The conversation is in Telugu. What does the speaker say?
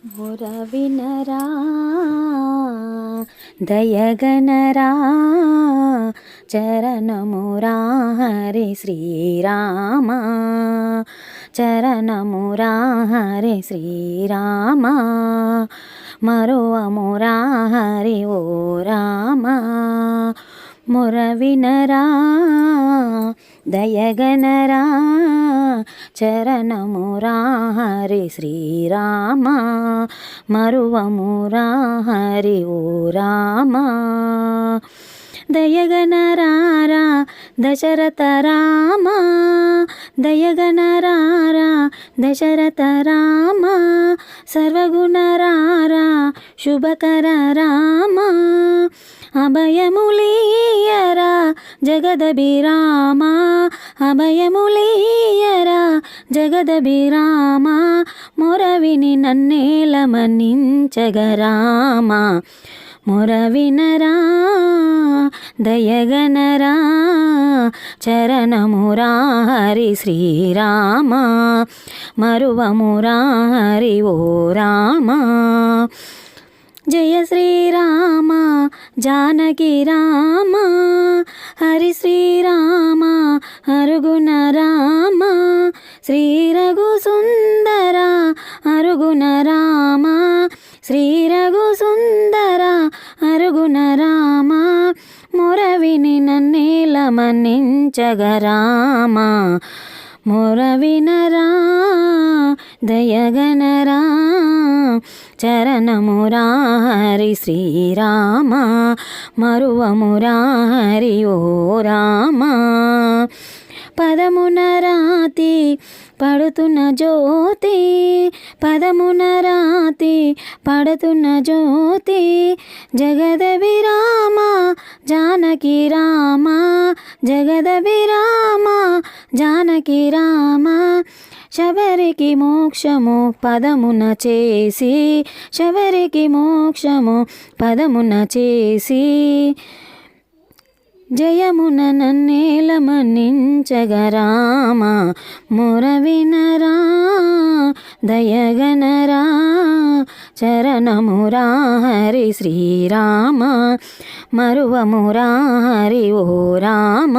మురవినరా దయగనరా చరణమురా హరి శ్రీరామ చరణమురా హరి శ్రీరామ మరువమురా హరి ఓ రామ మురవినరా దయగనరా చరణమురా హరి శ్రీరామ మరువమురా హరి ఓ రామ దయగనరారా దశరథ రామ దయగనరారా దశరథ రామ సర్వగుణరారా శుభకర రామ అభయములీయరా జగదభిరామ అభయములీయరా జగదభిరామ మొరవిని నన్నేల మన్నించగరామ మొరవినరా దయగనరా చరణమురా హరి శ్రీరామ మరువమురా హరి ఓ రామ జయ శ్రీరామ జానకి రామ హరి శ్రీరామ అరుగుణ రామ శ్రీ రఘు సుందర అరుగుణ రామ శ్రీ రఘు సుందర అరుగుణ రామ మొరవిని నన్నేల మన్నించగరామ మొరవినరా దయగనరా చరణమురా హరి శ్రీరామ మరువమురా హరి ఓ రామ పదమున రాతి పడుతున్న జ్యోతి పదమున రాతి పడుతున్న జ్యోతి జగదభిరామ జానకి రామ జగదభిరామ జానకి రామ శబరికి మోక్షము పదమున చేసి శబరికి మోక్షము పదమున చేసి జయమున నన్నేల మన్నించగరామ మురవినరా దయగనరా చరణమురా హరి శ్రీరామ మరువమురా హరి ఓ రామ